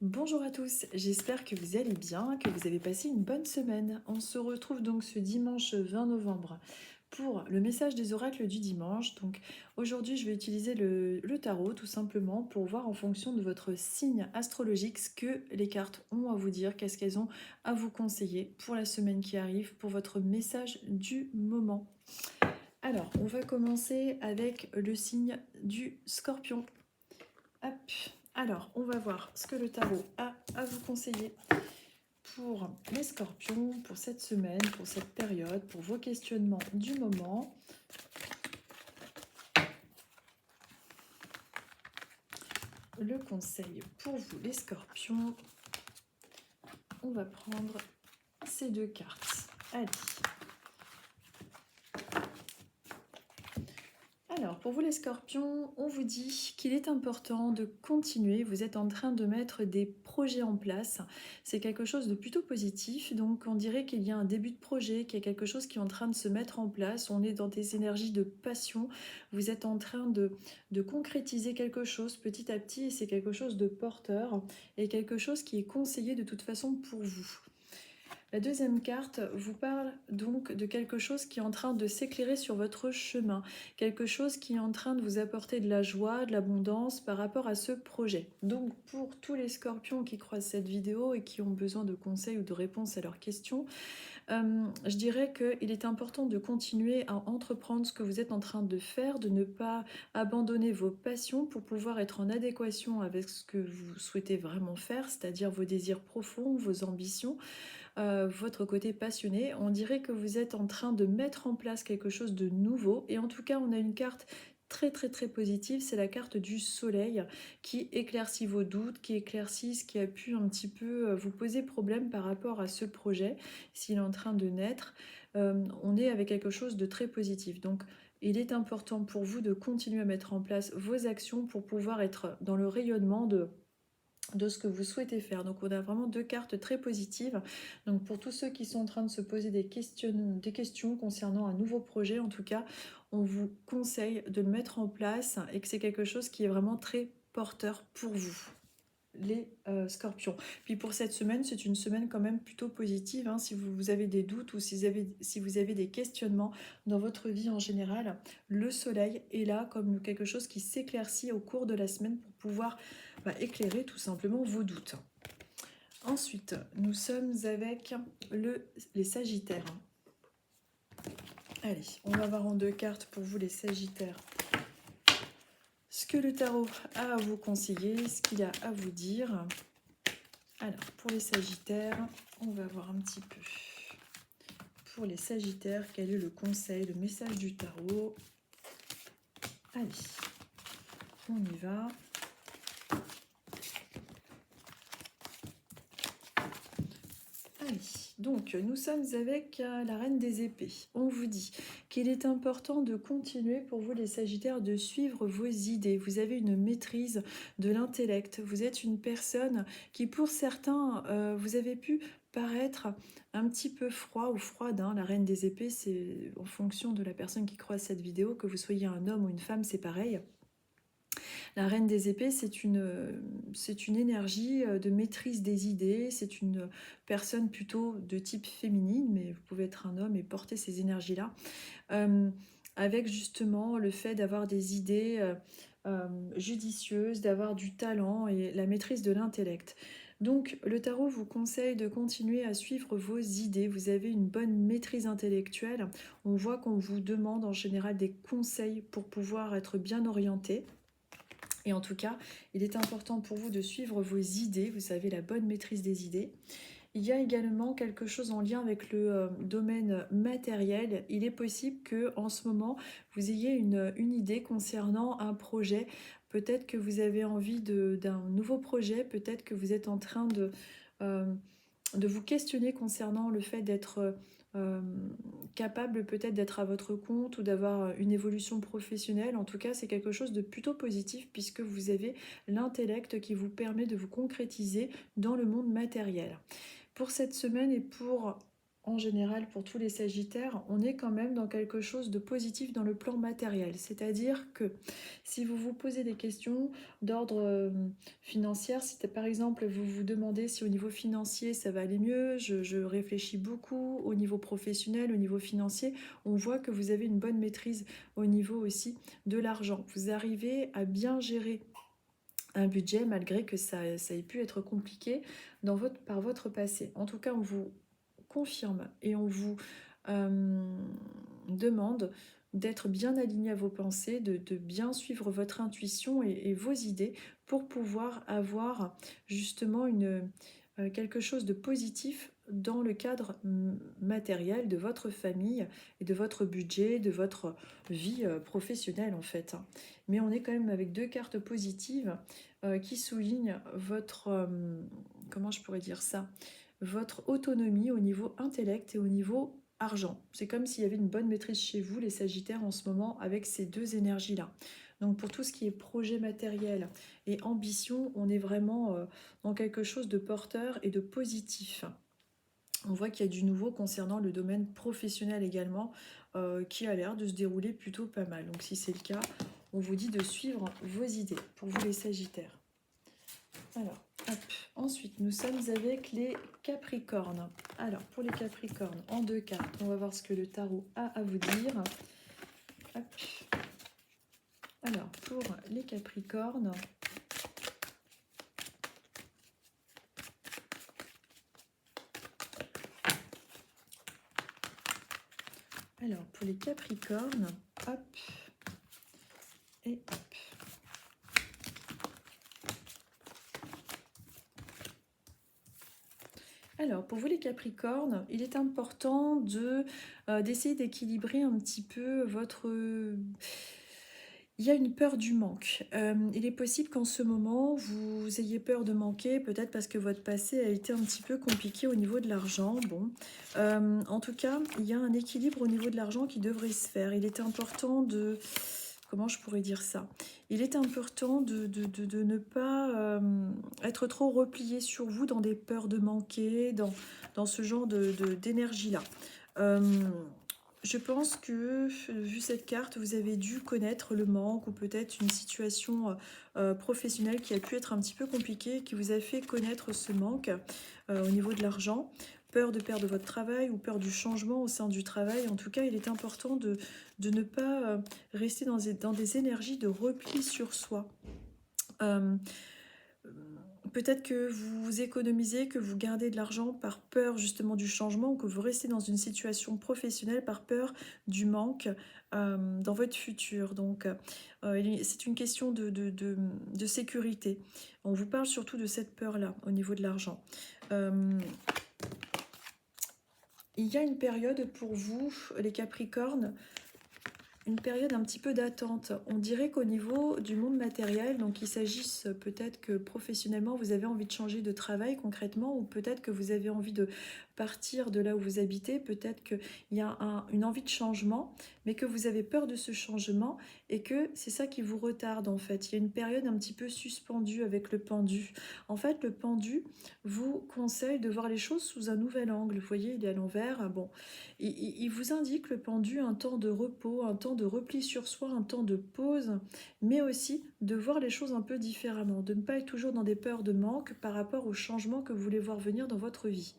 Bonjour à tous, j'espère que vous allez bien, que vous avez passé une bonne semaine. On se retrouve donc ce dimanche 20 novembre pour le message des oracles du dimanche. Donc aujourd'hui, je vais utiliser le tarot tout simplement pour voir en fonction de votre signe astrologique ce que les cartes ont à vous dire, qu'est-ce qu'elles ont à vous conseiller pour la semaine qui arrive, pour votre message du moment. Alors, on va commencer avec le signe du Scorpion. Hop. Alors, on va voir ce que le tarot a à vous conseiller pour les scorpions, pour cette semaine, pour cette période, pour vos questionnements du moment. Le conseil pour vous, les scorpions, on va prendre ces deux cartes. Allez. Alors, pour vous les scorpions, on vous dit qu'il est important de continuer. Vous êtes en train de mettre des projets en place. C'est quelque chose de plutôt positif. Donc, on dirait qu'il y a un début de projet, qu'il y a quelque chose qui est en train de se mettre en place. On est dans des énergies de passion. Vous êtes en train de concrétiser quelque chose petit à petit et c'est quelque chose de porteur et quelque chose qui est conseillé de toute façon pour vous. La deuxième carte vous parle donc de quelque chose qui est en train de s'éclairer sur votre chemin, quelque chose qui est en train de vous apporter de la joie, de l'abondance par rapport à ce projet. Donc pour tous les scorpions qui croisent cette vidéo et qui ont besoin de conseils ou de réponses à leurs questions, je dirais qu'il est important de continuer à entreprendre ce que vous êtes en train de faire, de ne pas abandonner vos passions pour pouvoir être en adéquation avec ce que vous souhaitez vraiment faire, c'est-à-dire vos désirs profonds, vos ambitions. Votre côté passionné, on dirait que vous êtes en train de mettre en place quelque chose de nouveau. Et en tout cas, on a une carte très positive, c'est la carte du soleil qui éclaircit vos doutes, qui éclaircit ce qui a pu un petit peu vous poser problème par rapport à ce projet, s'il est en train de naître. On est avec quelque chose de très positif. Donc, il est important pour vous de continuer à mettre en place vos actions pour pouvoir être dans le rayonnement de ce que vous souhaitez faire. Donc on a vraiment deux cartes très positives. Donc pour tous ceux qui sont en train de se poser des questions concernant un nouveau projet, en tout cas, on vous conseille de le mettre en place et que c'est quelque chose qui est vraiment très porteur pour vous, les scorpions. Puis pour cette semaine, c'est une semaine quand même plutôt positive, hein, si vous avez des doutes ou si vous avez des questionnements dans votre vie en général, le soleil est là comme quelque chose qui s'éclaircit au cours de la semaine pour pouvoir éclairer tout simplement vos doutes. Ensuite, nous sommes avec les sagittaires. Allez, on va voir en deux cartes pour vous les sagittaires ce que le tarot a à vous conseiller, ce qu'il a à vous dire. Alors, pour les sagittaires, on va voir un petit peu. Pour les sagittaires, quel est le conseil, le message du tarot? Allez, on y va. Allez, donc nous sommes avec la reine des épées. On vous dit qu'il est important de continuer pour vous les sagittaires de suivre vos idées. Vous avez une maîtrise de l'intellect. Vous êtes une personne qui pour certains, vous avez pu paraître un petit peu froid ou froide, hein. La reine des épées, c'est en fonction de la personne qui croise cette vidéo, que vous soyez un homme ou une femme, c'est pareil. La reine des épées, c'est une énergie de maîtrise des idées, c'est une personne plutôt de type féminine, mais vous pouvez être un homme et porter ces énergies-là, avec justement le fait d'avoir des idées judicieuses, d'avoir du talent et la maîtrise de l'intellect. Donc le tarot vous conseille de continuer à suivre vos idées, vous avez une bonne maîtrise intellectuelle, on voit qu'on vous demande en général des conseils pour pouvoir être bien orienté. Et en tout cas, il est important pour vous de suivre vos idées, vous savez, la bonne maîtrise des idées. Il y a également quelque chose en lien avec le domaine matériel. Il est possible que en ce moment, vous ayez une idée concernant un projet. Peut-être que vous avez envie d'un nouveau projet, peut-être que vous êtes en train euh, de vous questionner concernant le fait d'être capable peut-être d'être à votre compte ou d'avoir une évolution professionnelle. En tout cas, c'est quelque chose de plutôt positif puisque vous avez l'intellect qui vous permet de vous concrétiser dans le monde matériel. Pour cette semaine et pour en général pour tous les Sagittaires, on est quand même dans quelque chose de positif dans le plan matériel. C'est-à-dire que si vous vous posez des questions d'ordre financier, si par exemple vous vous demandez si au niveau financier ça va aller mieux, je réfléchis beaucoup au niveau professionnel, au niveau financier, on voit que vous avez une bonne maîtrise au niveau aussi de l'argent. Vous arrivez à bien gérer un budget malgré que ça ait pu être compliqué par votre passé. En tout cas, on vous confirme et on vous euh, demande d'être bien aligné à vos pensées, de bien suivre votre intuition et vos idées pour pouvoir avoir justement quelque chose de positif dans le cadre matériel de votre famille et de votre budget, de votre vie professionnelle en fait. Mais on est quand même avec deux cartes positives qui soulignent votre, comment je pourrais dire ça, votre autonomie au niveau intellect et au niveau argent. C'est comme s'il y avait une bonne maîtrise chez vous, les Sagittaires, en ce moment, avec ces deux énergies-là. Donc pour tout ce qui est projet matériel et ambition, on est vraiment dans quelque chose de porteur et de positif. On voit qu'il y a du nouveau concernant le domaine professionnel également, qui a l'air de se dérouler plutôt pas mal. Donc si c'est le cas, on vous dit de suivre vos idées pour vous les Sagittaires. Alors, hop. Ensuite, nous sommes avec les Capricornes. Alors, pour les Capricornes, en deux cartes, on va voir ce que le tarot a à vous dire. Hop. Alors, pour les Capricornes, hop, et hop. Alors, pour vous les Capricornes, il est important d'essayer d'équilibrer un petit peu votre... Il y a une peur du manque. Il est possible qu'en ce moment, vous ayez peur de manquer, peut-être parce que votre passé a été un petit peu compliqué au niveau de l'argent. Bon, en tout cas, il y a un équilibre au niveau de l'argent qui devrait se faire. Il est important de... Comment je pourrais dire ça? Il est important de ne pas être trop replié sur vous dans des peurs de manquer, dans ce genre d'énergie-là. Je pense que, vu cette carte, vous avez dû connaître le manque ou peut-être une situation professionnelle qui a pu être un petit peu compliquée, qui vous a fait connaître ce manque au niveau de l'argent. Peur de perdre votre travail ou peur du changement au sein du travail. En tout cas, il est important de ne pas rester dans des énergies de repli sur soi. Peut-être que vous économisez, que vous gardez de l'argent par peur justement du changement ou que vous restez dans une situation professionnelle par peur du manque dans votre futur. Donc, c'est une question de sécurité. On vous parle surtout de cette peur-là au niveau de l'argent. Il y a une période pour vous, les Capricornes, une période un petit peu d'attente. On dirait qu'au niveau du monde matériel, donc il s'agisse peut-être que professionnellement vous avez envie de changer de travail concrètement, ou peut-être que vous avez envie de partir de là où vous habitez, peut-être qu'il y a une envie de changement, mais que vous avez peur de ce changement et que c'est ça qui vous retarde en fait. Il y a une période un petit peu suspendue avec le pendu. En fait, le pendu vous conseille de voir les choses sous un nouvel angle. Vous voyez, il est à l'envers. Bon, il vous indique le pendu un temps de repos, un temps de repli sur soi, un temps de pause, mais aussi de voir les choses un peu différemment, de ne pas être toujours dans des peurs de manque par rapport aux changements que vous voulez voir venir dans votre vie.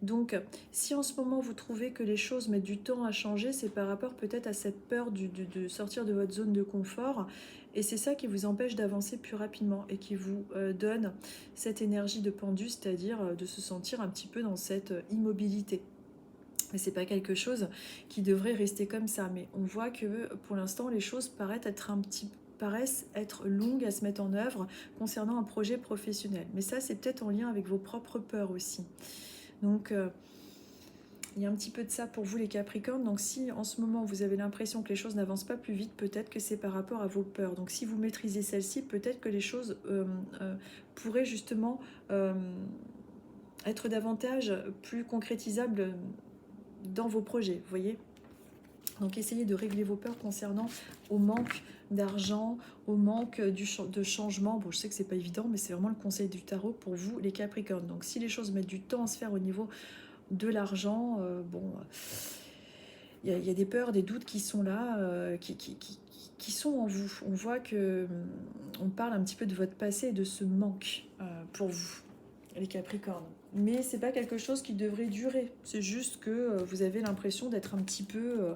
Donc, si en ce moment vous trouvez que les choses mettent du temps à changer, c'est par rapport peut-être à cette peur de sortir de votre zone de confort. Et c'est ça qui vous empêche d'avancer plus rapidement et qui vous donne cette énergie de pendu, c'est-à-dire de se sentir un petit peu dans cette immobilité. Mais c'est pas quelque chose qui devrait rester comme ça. Mais on voit que pour l'instant, les choses paraissent être longues à se mettre en œuvre concernant un projet professionnel. Mais ça, c'est peut-être en lien avec vos propres peurs aussi. Donc, il y a un petit peu de ça pour vous les Capricornes. Donc si en ce moment vous avez l'impression que les choses n'avancent pas plus vite, peut-être que c'est par rapport à vos peurs. Donc si vous maîtrisez celle-ci, peut-être que les choses pourraient justement être davantage plus concrétisables dans vos projets, vous voyez. Donc essayez de régler vos peurs concernant au manque d'argent, au manque de changement. Bon, je sais que c'est pas évident, mais c'est vraiment le conseil du tarot pour vous les Capricornes. Donc si les choses mettent du temps à se faire au niveau de l'argent, bon, il y a des peurs, des doutes qui sont là, qui sont en vous. On voit que on parle un petit peu de votre passé et de ce manque pour vous, les Capricornes. Mais c'est pas quelque chose qui devrait durer. C'est juste que vous avez l'impression d'être un petit peu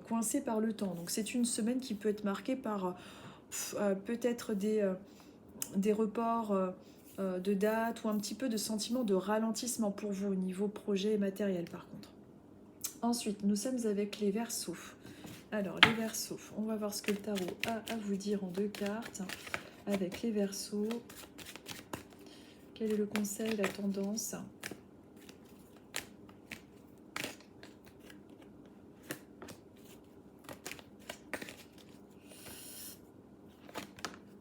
coincé par le temps. Donc c'est une semaine qui peut être marquée par peut-être des reports de date ou un petit peu de sentiment de ralentissement pour vous au niveau projet et matériel par contre. Ensuite, nous sommes avec les Verseaux. Alors, les Verseaux, on va voir ce que le tarot a à vous dire en 2 cartes. Avec les Verseaux, quel est le conseil, la tendance?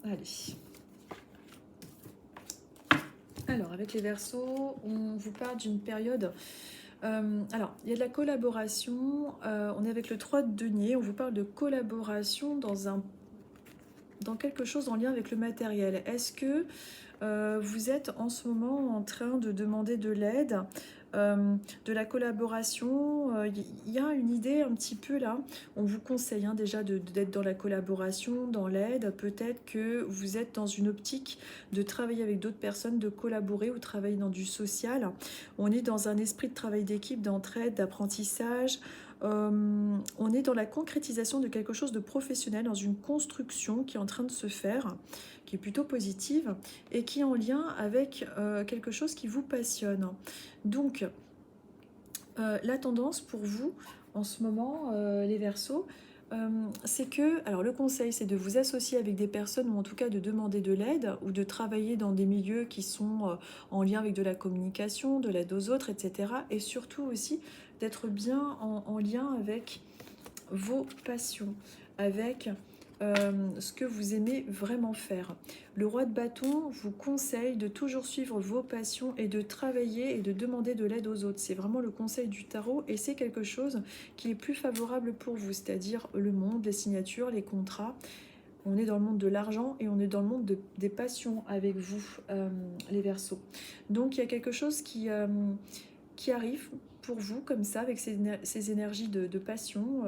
Allez. Alors, avec les Verseaux, on vous parle d'une période... alors, il y a de la collaboration. On est avec le 3 de denier. On vous parle de collaboration dans quelque chose en lien avec le matériel. Est-ce que vous êtes en ce moment en train de demander de l'aide, de la collaboration? Il y a une idée un petit peu là. On vous conseille déjà d'être dans la collaboration, dans l'aide. Peut-être que vous êtes dans une optique de travailler avec d'autres personnes, de collaborer ou travailler dans du social. On est dans un esprit de travail d'équipe, d'entraide, d'apprentissage. On est dans la concrétisation de quelque chose de professionnel, dans une construction qui est en train de se faire, qui est plutôt positive et qui est en lien avec quelque chose qui vous passionne. Donc, la tendance pour vous en ce moment, les Verseaux, c'est que, alors le conseil, c'est de vous associer avec des personnes ou en tout cas de demander de l'aide ou de travailler dans des milieux qui sont en lien avec de la communication, de l'aide aux autres, etc. Et surtout aussi d'être bien en lien avec vos passions, avec ce que vous aimez vraiment faire. Le roi de bâton vous conseille de toujours suivre vos passions et de travailler et de demander de l'aide aux autres. C'est vraiment le conseil du tarot et c'est quelque chose qui est plus favorable pour vous, c'est-à-dire le monde, les signatures, les contrats. On est dans le monde de l'argent et on est dans le monde des passions avec vous, les Verseaux. Donc il y a quelque chose qui arrive pour vous comme ça, avec ces énergies de passion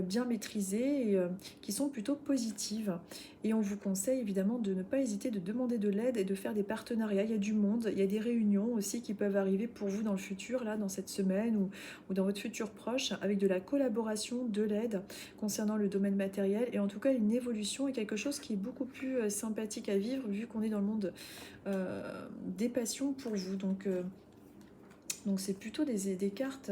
bien maîtrisées et qui sont plutôt positives. Et on vous conseille évidemment de ne pas hésiter de demander de l'aide et de faire des partenariats. Il y a du monde, il y a des réunions aussi qui peuvent arriver pour vous dans le futur, là, dans cette semaine ou dans votre futur proche, avec de la collaboration, de l'aide concernant le domaine matériel et en tout cas une évolution et quelque chose qui est beaucoup plus sympathique à vivre vu qu'on est dans le monde des passions pour vous. Donc c'est plutôt des cartes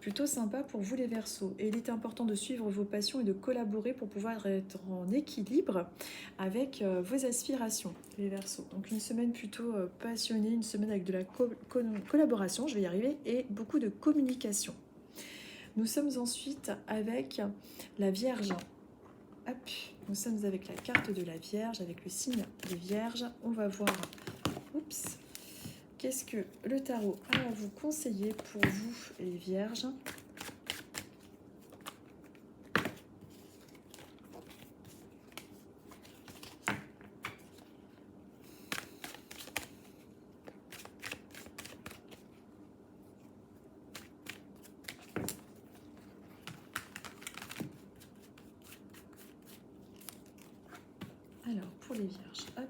plutôt sympas pour vous les Verseaux. Et il est important de suivre vos passions et de collaborer pour pouvoir être en équilibre avec vos aspirations, les Verseaux. Donc une semaine plutôt passionnée, une semaine avec de la collaboration, je vais y arriver, et beaucoup de communication. Nous sommes ensuite avec la Vierge. Hop, nous sommes avec la carte de la Vierge, avec le signe des Vierges. On va voir... Oups. Qu'est-ce que le tarot a à vous conseiller pour vous, les Vierges? Alors, pour les Vierges, hop.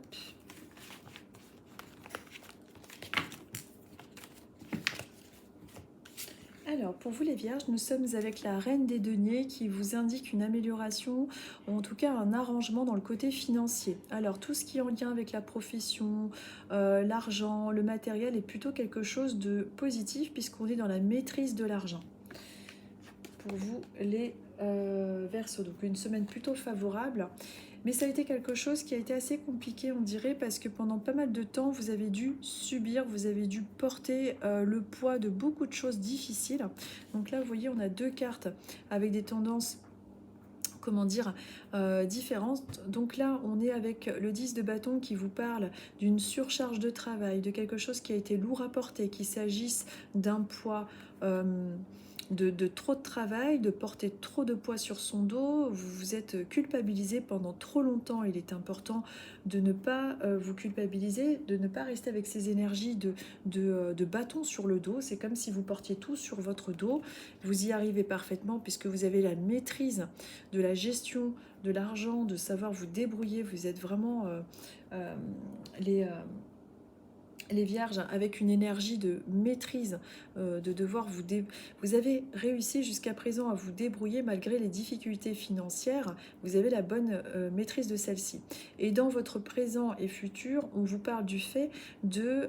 Alors, pour vous les Vierges, nous sommes avec la Reine des Deniers qui vous indique une amélioration, ou en tout cas un arrangement dans le côté financier. Alors, tout ce qui est en lien avec la profession, l'argent, le matériel est plutôt quelque chose de positif puisqu'on est dans la maîtrise de l'argent. Pour vous les Verseaux, donc une semaine plutôt favorable. Mais ça a été quelque chose qui a été assez compliqué, on dirait, parce que pendant pas mal de temps, vous avez dû subir, vous avez dû porter le poids de beaucoup de choses difficiles. Donc là, vous voyez, on a 2 cartes avec des tendances, comment dire, différentes. Donc là, on est avec le 10 de bâton qui vous parle d'une surcharge de travail, de quelque chose qui a été lourd à porter, qu'il s'agisse d'un poids... de trop de travail, de porter trop de poids sur son dos, vous vous êtes culpabilisé pendant trop longtemps. Il est important de ne pas vous culpabiliser, de ne pas rester avec ces énergies de bâton sur le dos. C'est comme si vous portiez tout sur votre dos. Vous y arrivez parfaitement puisque vous avez la maîtrise de la gestion de l'argent, de savoir vous débrouiller. Vous êtes vraiment euh, les... les vierges avec une énergie de maîtrise, de devoir vous avez réussi jusqu'à présent à vous débrouiller malgré les difficultés financières, vous avez la bonne maîtrise de celle-ci. Et dans votre présent et futur, on vous parle du fait de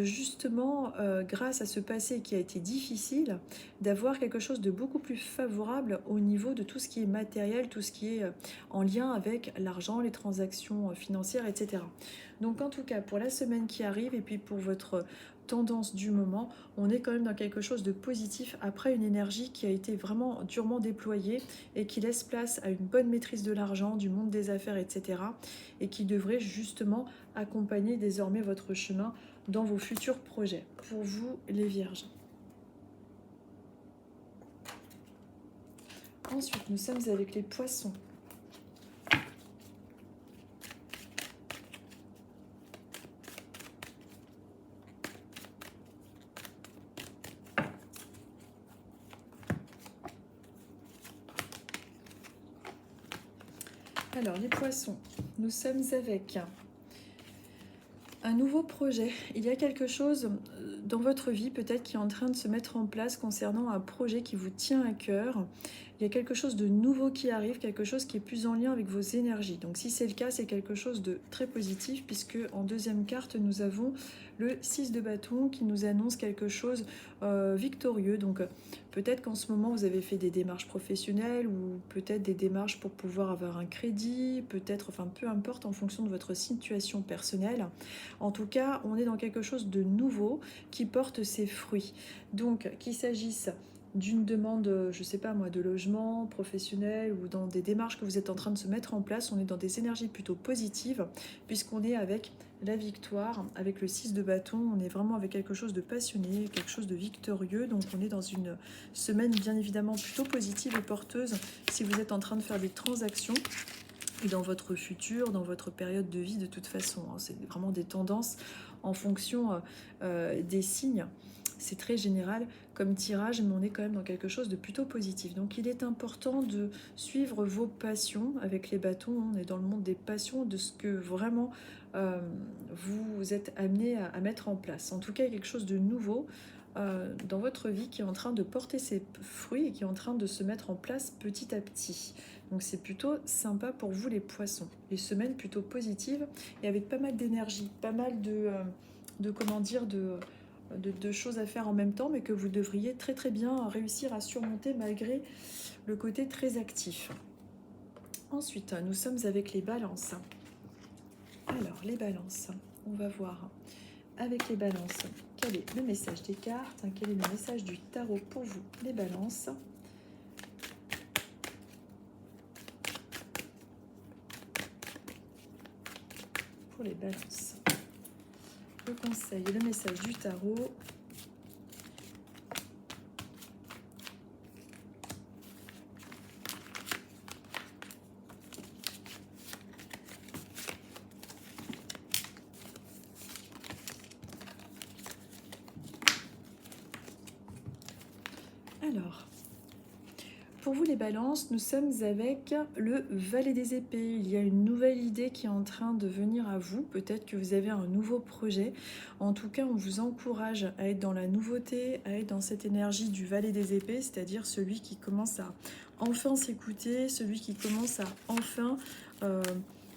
justement, grâce à ce passé qui a été difficile, d'avoir quelque chose de beaucoup plus favorable au niveau de tout ce qui est matériel, tout ce qui est en lien avec l'argent, les transactions financières, etc. Donc en tout cas, pour la semaine qui arrive et puis pour votre tendance du moment, on est quand même dans quelque chose de positif après une énergie qui a été vraiment durement déployée et qui laisse place à une bonne maîtrise de l'argent, du monde des affaires, etc. et qui devrait justement accompagner désormais votre chemin dans vos futurs projets. Pour vous, les vierges. Ensuite, nous sommes avec les poissons. Alors, les poissons, nous sommes avec un nouveau projet. Il y a quelque chose dans votre vie peut-être qui est en train de se mettre en place concernant un projet qui vous tient à cœur. Il y a quelque chose de nouveau qui arrive, quelque chose qui est plus en lien avec vos énergies. Donc si c'est le cas, c'est quelque chose de très positif puisque en deuxième carte, nous avons le 6 de bâton qui nous annonce quelque chose victorieux. Donc peut-être qu'en ce moment, vous avez fait des démarches professionnelles ou peut-être des démarches pour pouvoir avoir un crédit, peut-être, enfin peu importe en fonction de votre situation personnelle. En tout cas, on est dans quelque chose de nouveau qui porte ses fruits. Donc qu'il s'agisse d'une demande, je sais pas moi, de logement professionnel ou dans des démarches que vous êtes en train de se mettre en place, on est dans des énergies plutôt positives puisqu'on est avec la victoire, avec le 6 de bâton, on est vraiment avec quelque chose de passionné, quelque chose de victorieux, donc on est dans une semaine bien évidemment plutôt positive et porteuse si vous êtes en train de faire des transactions. Et dans votre futur, dans votre période de vie de toute façon, hein, c'est vraiment des tendances en fonction des signes. C'est très général comme tirage, mais on est quand même dans quelque chose de plutôt positif. Donc il est important de suivre vos passions avec les bâtons. On est dans le monde des passions, de ce que vraiment vous êtes amené à mettre en place. En tout cas, il y a quelque chose de nouveau dans votre vie qui est en train de porter ses fruits et qui est en train de se mettre en place petit à petit. Donc c'est plutôt sympa pour vous les poissons. Les semaines plutôt positives et avec pas mal d'énergie, pas mal comment dire, de choses à faire en même temps, mais que vous devriez très très bien réussir à surmonter malgré le côté très actif. Ensuite, nous sommes avec les balances. Alors, les balances, on va voir avec les balances quel est le message des cartes, quel est le message du tarot pour vous, les balances. Pour les balances. Le conseil et le message du tarot. Alors, pour vous les balances, nous sommes avec le valet des épées. Il y a une nouvelle idée qui est en train de venir à vous. Peut-être que vous avez un nouveau projet. En tout cas, on vous encourage à être dans la nouveauté, à être dans cette énergie du valet des épées, c'est-à-dire celui qui commence à enfin s'écouter, celui qui commence à enfin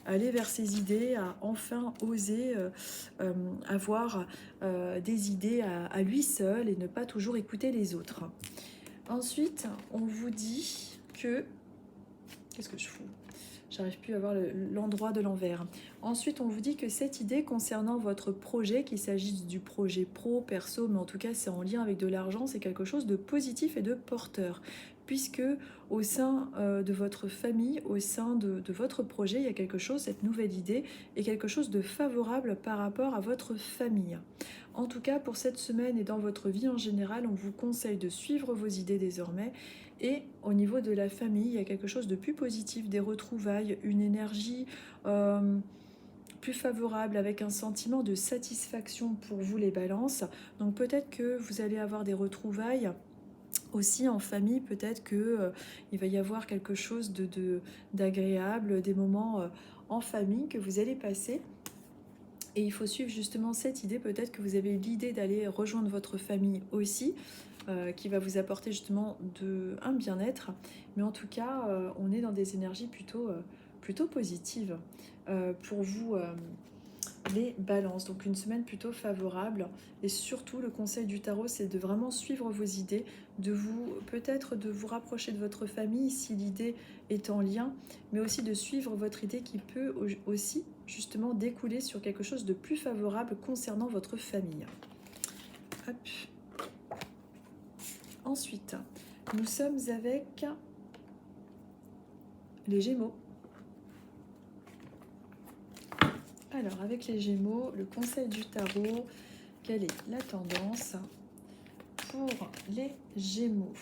aller vers ses idées, à enfin oser avoir des idées à lui seul et ne pas toujours écouter les autres. Ensuite, on vous dit que... Qu'est-ce que je fous? J'arrive plus à voir l'endroit de l'envers. Ensuite, on vous dit que cette idée concernant votre projet, qu'il s'agisse du projet pro, perso, mais en tout cas c'est en lien avec de l'argent, c'est quelque chose de positif et de porteur. puisque au sein de votre famille, au sein de votre projet, il y a quelque chose, cette nouvelle idée, et quelque chose de favorable par rapport à votre famille. En tout cas, pour cette semaine et dans votre vie en général, on vous conseille de suivre vos idées désormais. Et au niveau de la famille, il y a quelque chose de plus positif, des retrouvailles, une énergie plus favorable avec un sentiment de satisfaction pour vous les balances. Donc peut-être que vous allez avoir des retrouvailles aussi en famille, peut-être que il va y avoir quelque chose d'agréable, des moments en famille que vous allez passer. Et il faut suivre justement cette idée, peut-être que vous avez l'idée d'aller rejoindre votre famille aussi, qui va vous apporter justement un bien-être. Mais en tout cas, on est dans des énergies plutôt positives pour vous, les balances. Donc une semaine plutôt favorable. Et surtout, le conseil du tarot, c'est de vraiment suivre vos idées, peut-être de vous rapprocher de votre famille si l'idée est en lien, mais aussi de suivre votre idée qui peut aussi justement découler sur quelque chose de plus favorable concernant votre famille. Hop. Ensuite, nous sommes avec les Gémeaux. Alors, avec les Gémeaux, le conseil du tarot, quelle est la tendance pour les Gémeaux?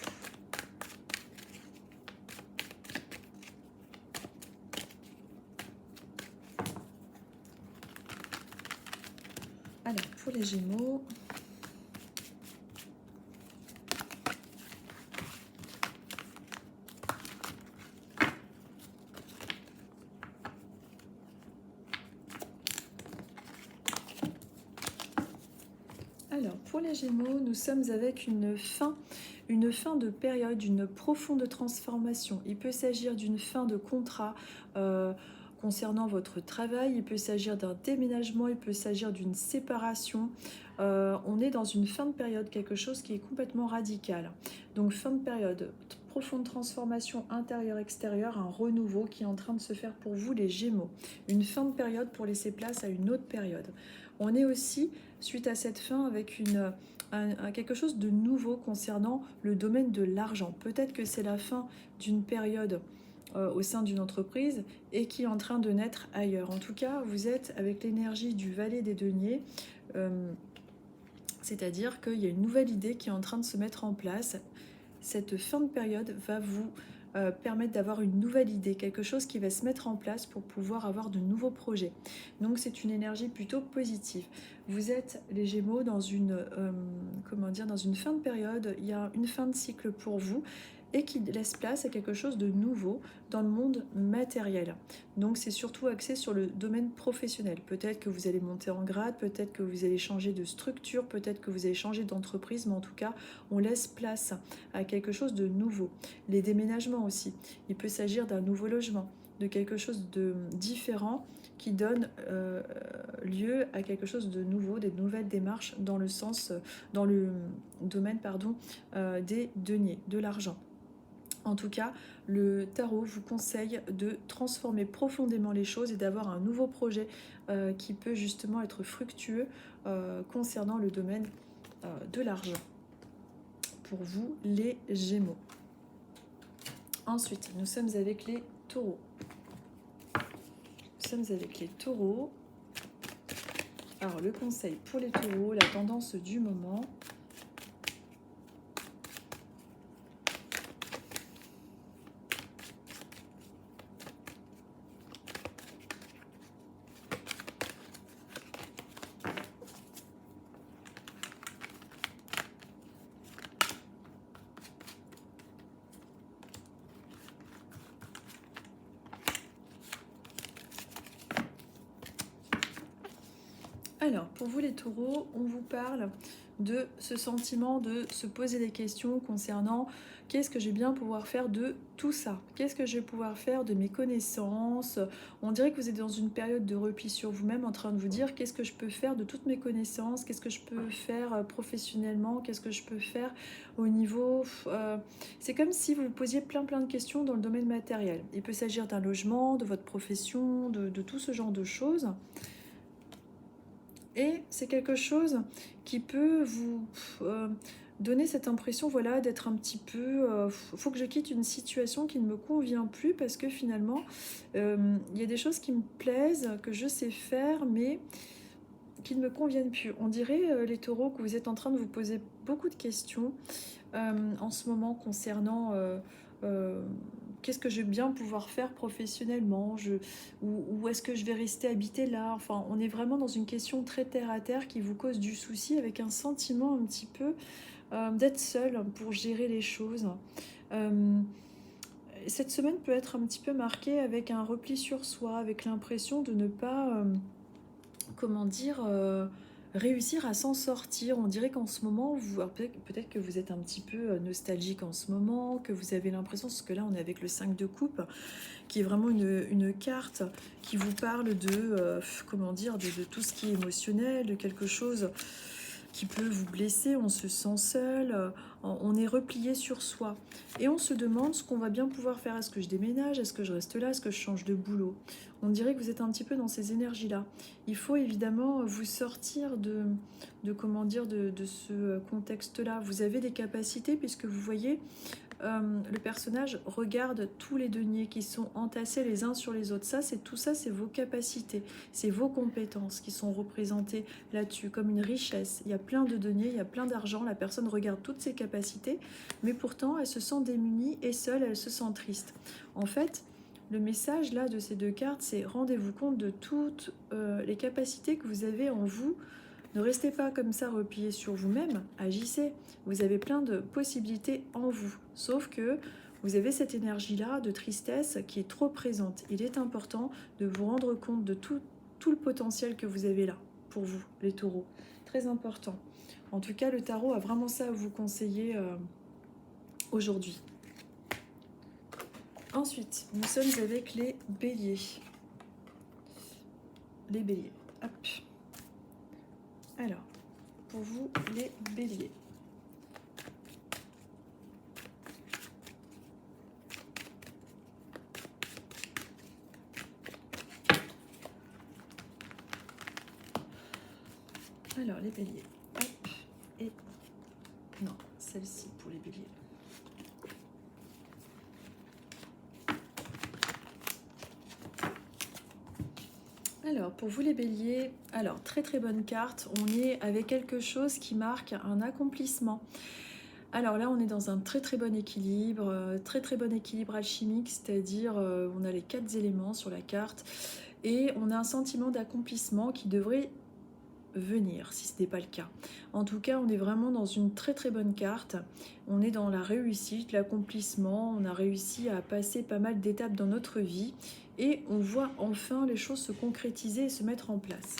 Alors, pour les Gémeaux, nous sommes avec une fin de période, une profonde transformation. Il peut s'agir d'une fin de contrat concernant votre travail, il peut s'agir d'un déménagement, il peut s'agir d'une séparation. On est dans une fin de période, quelque chose qui est complètement radical. Donc fin de période, profonde transformation intérieure-extérieure, un renouveau qui est en train de se faire pour vous les Gémeaux. Une fin de période pour laisser place à une autre période. On est aussi, suite à cette fin, avec quelque chose de nouveau concernant le domaine de l'argent. Peut-être que c'est la fin d'une période au sein d'une entreprise et qui est en train de naître ailleurs. En tout cas, vous êtes avec l'énergie du valet des deniers, c'est-à-dire qu'il y a une nouvelle idée qui est en train de se mettre en place. Cette fin de période va vous permettre d'avoir une nouvelle idée, quelque chose qui va se mettre en place pour pouvoir avoir de nouveaux projets. Donc c'est une énergie plutôt positive. Vous êtes les Gémeaux dans dans une fin de période, il y a une fin de cycle pour vous et qui laisse place à quelque chose de nouveau dans le monde matériel. Donc c'est surtout axé sur le domaine professionnel. Peut-être que vous allez monter en grade, peut-être que vous allez changer de structure, peut-être que vous allez changer d'entreprise, mais en tout cas, on laisse place à quelque chose de nouveau. Les déménagements aussi. Il peut s'agir d'un nouveau logement, de quelque chose de différent qui donne lieu à quelque chose de nouveau, des nouvelles démarches dans le domaine des deniers, de l'argent. En tout cas, le tarot vous conseille de transformer profondément les choses et d'avoir un nouveau projet qui peut justement être fructueux concernant le domaine de l'argent. Pour vous, les Gémeaux. Ensuite, nous sommes avec les Taureaux. Alors, le conseil pour les Taureaux, la tendance du moment. Alors, pour vous les Taureaux, on vous parle de ce sentiment de se poser des questions concernant qu'est-ce que je vais bien pouvoir faire de tout ça? Qu'est-ce que je vais pouvoir faire de mes connaissances? On dirait que vous êtes dans une période de repli sur vous-même en train de vous dire qu'est-ce que je peux faire de toutes mes connaissances? Qu'est-ce que je peux faire professionnellement? Qu'est-ce que je peux faire au niveau... c'est comme si vous vous posiez plein de questions dans le domaine matériel. Il peut s'agir d'un logement, de votre profession, de tout ce genre de choses. Et c'est quelque chose qui peut donner cette impression, voilà, d'être un petit peu, faut que je quitte une situation qui ne me convient plus parce que finalement, il y a des choses qui me plaisent, que je sais faire, mais qui ne me conviennent plus. On dirait, les taureaux, que vous êtes en train de vous poser beaucoup de questions en ce moment concernant euh, qu'est-ce que je vais bien pouvoir faire professionnellement, ou est-ce que je vais rester habiter là. Enfin, on est vraiment dans une question très terre à terre qui vous cause du souci, avec un sentiment un petit peu d'être seul pour gérer les choses. Euh, cette semaine peut être un petit peu marquée avec un repli sur soi, avec l'impression de ne pas, comment dire, réussir à s'en sortir. On dirait qu'en ce moment, peut-être que vous êtes un petit peu nostalgique en ce moment, que vous avez l'impression, parce que là on est avec le 5 de coupe, qui est vraiment une carte qui vous parle de, comment dire, de tout ce qui est émotionnel, de quelque chose qui peut vous blesser, on se sent seul, on est replié sur soi. Et on se demande ce qu'on va bien pouvoir faire. Est-ce que je déménage? Est-ce que je reste là? Est-ce que je change de boulot? On dirait que vous êtes un petit peu dans ces énergies-là. Il faut évidemment vous sortir comment dire, de ce contexte-là. Vous avez des capacités puisque vous voyez, le personnage regarde tous les deniers qui sont entassés les uns sur les autres. Tout ça, c'est vos capacités, c'est vos compétences qui sont représentées là-dessus, comme une richesse. Il y a plein de deniers, il y a plein d'argent, la personne regarde toutes ses capacités, mais pourtant, elle se sent démunie et seule, elle se sent triste. En fait, le message là de ces deux cartes, c'est rendez-vous compte de toutes les capacités que vous avez en vous. Ne restez pas comme ça replié sur vous-même, agissez. Vous avez plein de possibilités en vous. Sauf que vous avez cette énergie-là de tristesse qui est trop présente. Il est important de vous rendre compte de tout le potentiel que vous avez là, pour vous, les taureaux. Très important. En tout cas, le tarot a vraiment ça à vous conseiller aujourd'hui. Ensuite, nous sommes avec les béliers. Les béliers. Hop. Alors, pour vous, les béliers. Alors, les béliers. Hop. Et non, celle-ci pour les béliers. Alors, pour vous les béliers, alors très très bonne carte. On est avec quelque chose qui marque un accomplissement. Alors là, on est dans un très très bon équilibre, alchimique, c'est-à-dire on a les 4 éléments sur la carte et on a un sentiment d'accomplissement qui devrait venir si ce n'est pas le cas. En tout cas, on est vraiment dans une très très bonne carte. On est dans la réussite, l'accomplissement, on a réussi à passer pas mal d'étapes dans notre vie et on voit enfin les choses se concrétiser et se mettre en place.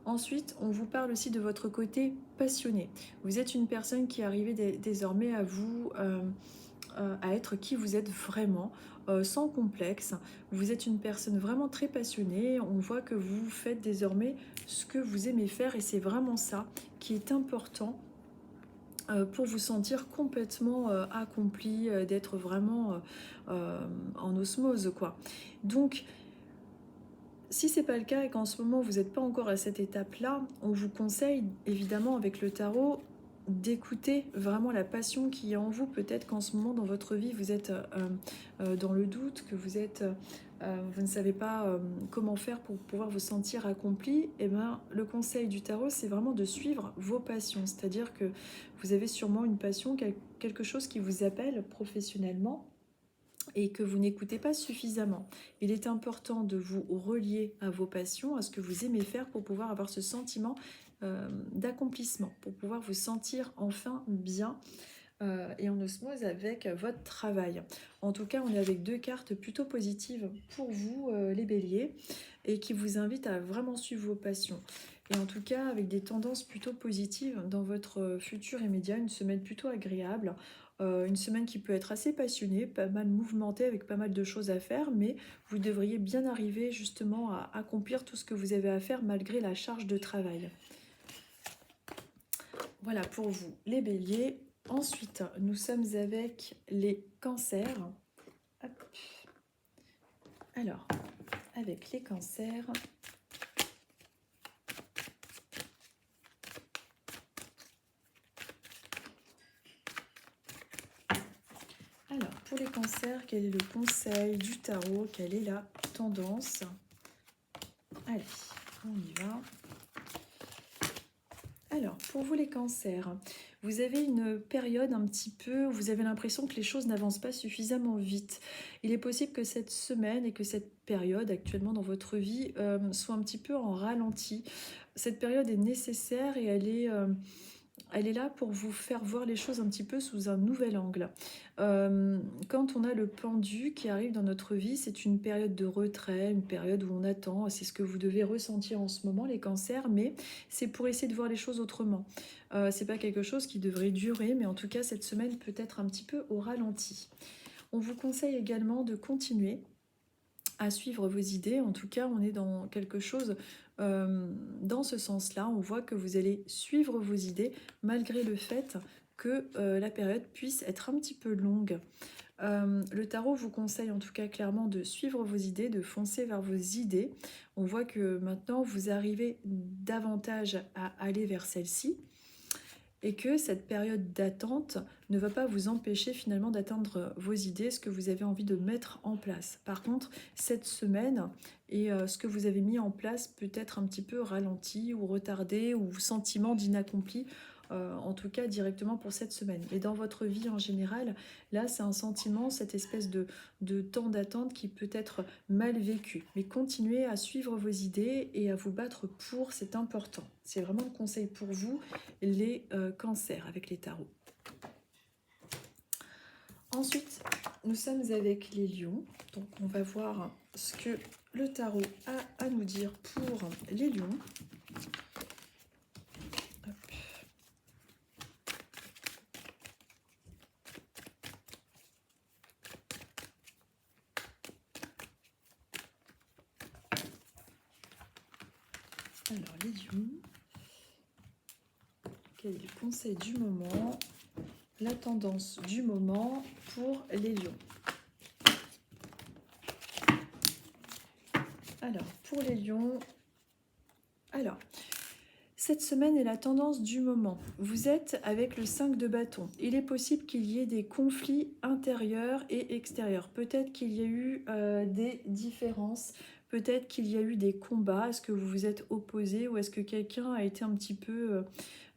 Ensuite, on vous parle aussi de votre côté passionné. Vous êtes une personne qui est arrivée désormais à vous, à être qui vous êtes vraiment, sans complexe. Vous êtes une personne vraiment très passionnée. On voit que vous faites désormais ce que vous aimez faire et c'est vraiment ça qui est important pour vous sentir complètement accompli, d'être vraiment en osmose, quoi. Donc, si c'est pas le cas et qu'en ce moment vous n'êtes pas encore à cette étape-là, on vous conseille évidemment avec le tarot d'écouter vraiment la passion qui est en vous. Peut-être qu'en ce moment dans votre vie vous êtes dans le doute, que vous ne savez pas comment faire pour pouvoir vous sentir accompli. Et ben le conseil du tarot c'est vraiment de suivre vos passions, c'est-à-dire que vous avez sûrement une passion, quelque chose qui vous appelle professionnellement et que vous n'écoutez pas suffisamment. Il est important de vous relier à vos passions, à ce que vous aimez faire pour pouvoir avoir ce sentiment d'accomplissement, pour pouvoir vous sentir enfin bien et en osmose avec votre travail. En tout cas, on est avec 2 cartes plutôt positives pour vous, les béliers, et qui vous invitent à vraiment suivre vos passions. Et en tout cas, avec des tendances plutôt positives dans votre futur immédiat, une semaine plutôt agréable, une semaine qui peut être assez passionnée, pas mal mouvementée, avec pas mal de choses à faire, mais vous devriez bien arriver justement à accomplir tout ce que vous avez à faire malgré la charge de travail. Voilà pour vous, les béliers. Ensuite, nous sommes avec les cancers. Hop. Alors, avec les cancers, les cancers, quel est le conseil du tarot? Quelle est la tendance? Allez, on y va. Alors, pour vous les cancers, vous avez une période un petit peu où vous avez l'impression que les choses n'avancent pas suffisamment vite. Il est possible que cette semaine et que cette période actuellement dans votre vie soit un petit peu en ralenti. Cette période est nécessaire et elle est là pour vous faire voir les choses un petit peu sous un nouvel angle. Quand on a le pendu qui arrive dans notre vie, c'est une période de retrait, une période où on attend. C'est ce que vous devez ressentir en ce moment, les cancers, mais c'est pour essayer de voir les choses autrement. C'est pas quelque chose qui devrait durer, mais en tout cas, cette semaine peut être un petit peu au ralenti. On vous conseille également de continuer à suivre vos idées. En tout cas, on est dans quelque chose dans ce sens-là. On voit que vous allez suivre vos idées malgré le fait que la période puisse être un petit peu longue. Le tarot vous conseille en tout cas clairement de suivre vos idées, de foncer vers vos idées. On voit que maintenant vous arrivez davantage à aller vers celle-ci et que cette période d'attente ne va pas vous empêcher finalement d'atteindre vos idées, ce que vous avez envie de mettre en place. Par contre, cette semaine et ce que vous avez mis en place peut être un petit peu ralenti ou retardé ou sentiment d'inaccompli, en tout cas directement pour cette semaine. Et dans votre vie en général, là c'est un sentiment, cette espèce de temps d'attente qui peut être mal vécu. Mais continuez à suivre vos idées et à vous battre pour, c'est important. C'est vraiment le conseil pour vous, les cancers avec les tarots. Ensuite, nous sommes avec les lions. Donc, on va voir ce que le tarot a à nous dire pour les lions. Hop. Alors, les lions. Quel est le conseil du moment? La tendance du moment pour les lions. Alors, pour les lions, cette semaine est la tendance du moment. Vous êtes avec le 5 de bâton. Il est possible qu'il y ait des conflits intérieurs et extérieurs. Peut-être qu'il y a eu des différences. Peut-être qu'il y a eu des combats. Est-ce que vous vous êtes opposés ou est-ce que quelqu'un a été un petit peu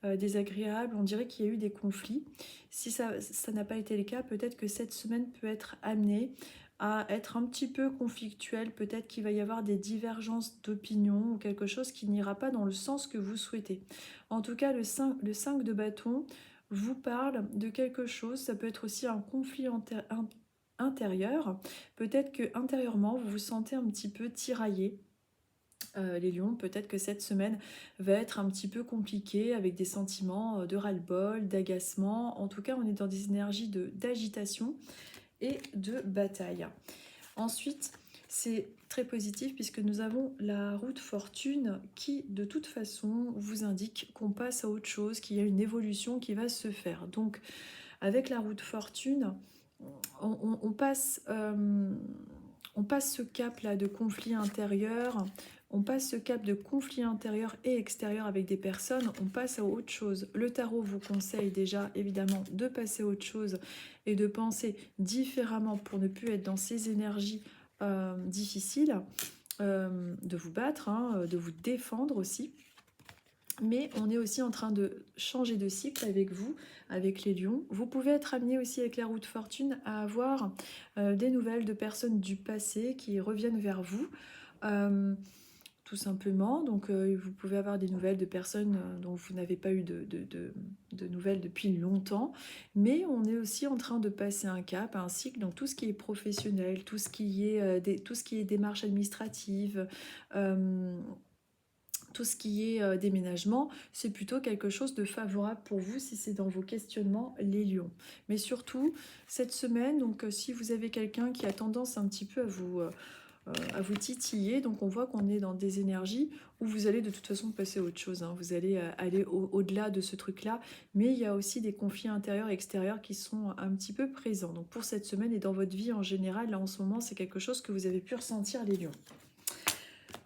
désagréable? On dirait qu'il y a eu des conflits. Si ça n'a pas été le cas, peut-être que cette semaine peut être amenée à être un petit peu conflictuel, peut-être qu'il va y avoir des divergences d'opinion ou quelque chose qui n'ira pas dans le sens que vous souhaitez. En tout cas, le 5 de bâton vous parle de quelque chose, ça peut être aussi un conflit intérieur, peut-être que intérieurement vous vous sentez un petit peu tiraillé. Les lions, peut-être que cette semaine va être un petit peu compliquée avec des sentiments de ras-le-bol, d'agacement. En tout cas, on est dans des énergies d'agitation et de bataille. Ensuite, c'est très positif puisque nous avons la roue de fortune qui, de toute façon, vous indique qu'on passe à autre chose, qu'il y a une évolution qui va se faire. Donc, avec la roue de fortune, on passe ce cap-là de conflit intérieur, on passe ce cap de conflit intérieur et extérieur avec des personnes, on passe à autre chose. Le tarot vous conseille déjà évidemment de passer à autre chose et de penser différemment pour ne plus être dans ces énergies difficiles, de vous battre, hein, de vous défendre aussi. Mais on est aussi en train de changer de cycle avec vous, avec les lions. Vous pouvez être amené aussi avec la roue de fortune à avoir des nouvelles de personnes du passé qui reviennent vers vous. Tout simplement, donc vous pouvez avoir des nouvelles de personnes dont vous n'avez pas eu de nouvelles depuis longtemps, mais on est aussi en train de passer un cap, un cycle, donc tout ce qui est professionnel, tout ce qui est démarche administrative, tout ce qui est déménagement, c'est plutôt quelque chose de favorable pour vous si c'est dans vos questionnements, les lions. Mais surtout, cette semaine, donc si vous avez quelqu'un qui a tendance un petit peu à vous titiller, donc on voit qu'on est dans des énergies où vous allez de toute façon passer à autre chose, hein. Vous allez aller au-delà de ce truc-là, mais il y a aussi des conflits intérieurs et extérieurs qui sont un petit peu présents. Donc pour cette semaine et dans votre vie en général, là en ce moment, c'est quelque chose que vous avez pu ressentir, les lions.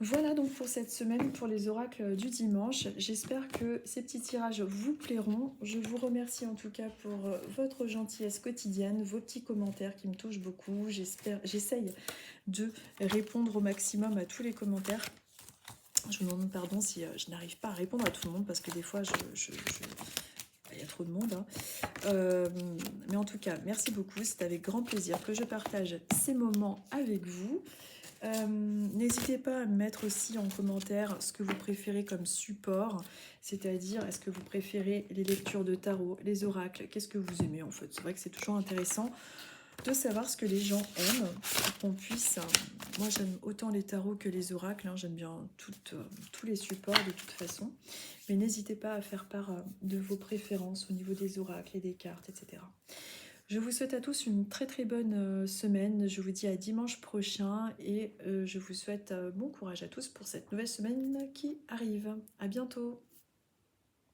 Voilà donc pour cette semaine, pour les oracles du dimanche. J'espère que ces petits tirages vous plairont. Je vous remercie en tout cas pour votre gentillesse quotidienne, vos petits commentaires qui me touchent beaucoup. J'essaye de répondre au maximum à tous les commentaires. Je vous demande pardon si je n'arrive pas à répondre à tout le monde parce que des fois, il y a trop de monde, hein. Mais en tout cas, merci beaucoup. C'est avec grand plaisir que je partage ces moments avec vous. N'hésitez pas à me mettre aussi en commentaire ce que vous préférez comme support, c'est-à-dire est-ce que vous préférez les lectures de tarot, les oracles, qu'est-ce que vous aimez en fait. C'est vrai que c'est toujours intéressant de savoir ce que les gens aiment pour qu'on puisse... moi j'aime autant les tarots que les oracles, hein, j'aime bien tous les supports de toute façon, mais n'hésitez pas à faire part de vos préférences au niveau des oracles et des cartes, etc. Je vous souhaite à tous une très très bonne semaine. Je vous dis à dimanche prochain et je vous souhaite bon courage à tous pour cette nouvelle semaine qui arrive. À bientôt.